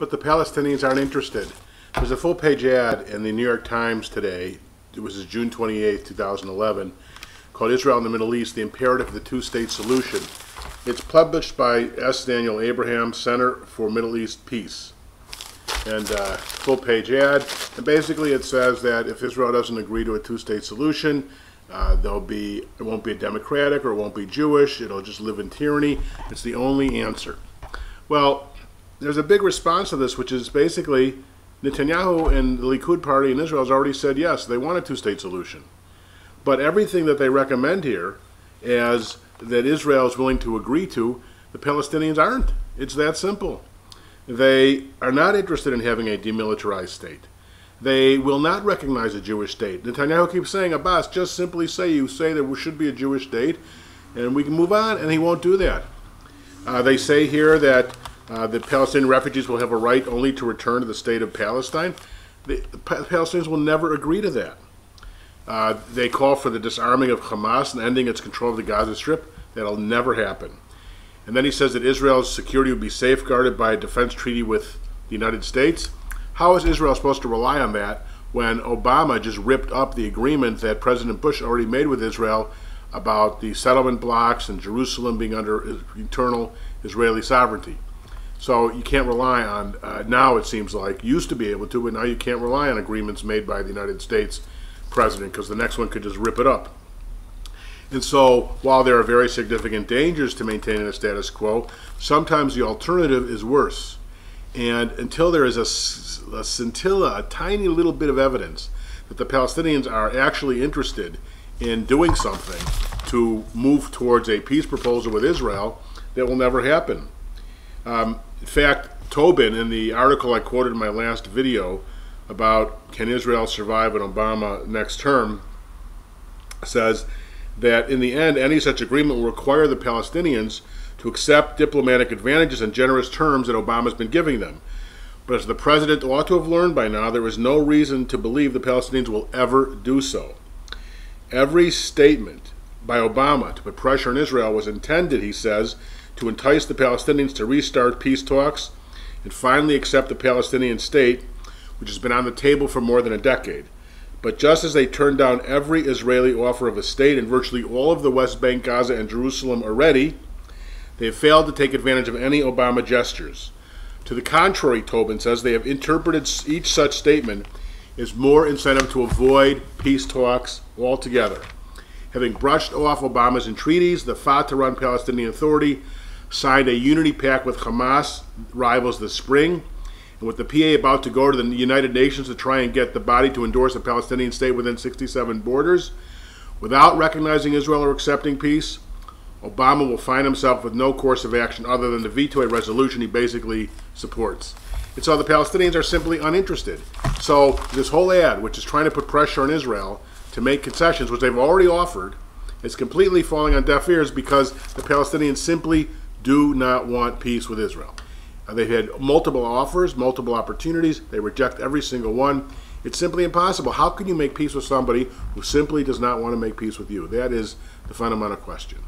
but the Palestinians aren't interested. There's a full-page ad in the New York Times today. It was June 28, 2011, called Israel in the Middle East, the Imperative of the Two-State Solution. It's published by S. Daniel Abraham, Center for Middle East Peace. And full-page ad. And basically it says that if Israel doesn't agree to a two-state solution, it won't be a democratic, or it won't be Jewish, it'll just live in tyranny. It's the only answer. Well, there's a big response to this, which is basically Netanyahu and the Likud party in Israel has already said yes, they want a two-state solution. But everything that they recommend here as that Israel is willing to agree to, the Palestinians aren't. It's that simple. They are not interested in having a demilitarized state. They will not recognize a Jewish state. Netanyahu keeps saying, Abbas, just simply say there should be a Jewish state and we can move on, and he won't do that. They say here that the Palestinian refugees will have a right only to return to the state of Palestine. The Palestinians will never agree to that. They call for the disarming of Hamas and ending its control of the Gaza Strip. That'll never happen. And then he says that Israel's security would be safeguarded by a defense treaty with the United States. How is Israel supposed to rely on that when Obama just ripped up the agreement that President Bush already made with Israel about the settlement blocks and Jerusalem being under eternal Israeli sovereignty? So you can't rely on, now it seems like, used to be able to, but now you can't rely on agreements made by the United States president, because the next one could just rip it up. And so, while there are very significant dangers to maintaining a status quo, sometimes the alternative is worse. And until there is a scintilla, a tiny little bit of evidence that the Palestinians are actually interested in doing something to move towards a peace proposal with Israel, that will never happen. In fact, Tobin, in the article I quoted in my last video about can Israel survive an Obama next term, says that in the end, any such agreement will require the Palestinians to accept diplomatic advantages and generous terms that Obama's been giving them. But as the president ought to have learned by now, there is no reason to believe the Palestinians will ever do so. Every statement by Obama to put pressure on Israel was intended, he says, to entice the Palestinians to restart peace talks and finally accept the Palestinian state, which has been on the table for more than a decade. But just as they turned down every Israeli offer of a state in virtually all of the West Bank, Gaza, and Jerusalem already, they have failed to take advantage of any Obama gestures. To the contrary, Tobin says, they have interpreted each such statement as more incentive to avoid peace talks altogether. Having brushed off Obama's entreaties, the Fatah-run Palestinian Authority signed a unity pact with Hamas rivals this spring. And with the PA about to go to the United Nations to try and get the body to endorse a Palestinian state within 67 borders, without recognizing Israel or accepting peace, Obama will find himself with no course of action other than to veto a resolution he basically supports. And so the Palestinians are simply uninterested. So this whole ad, which is trying to put pressure on Israel to make concessions, which they've already offered, is completely falling on deaf ears because the Palestinians simply do not want peace with Israel. They've had multiple offers, multiple opportunities. They reject every single one. It's simply impossible. How can you make peace with somebody who simply does not want to make peace with you? That is the fundamental question.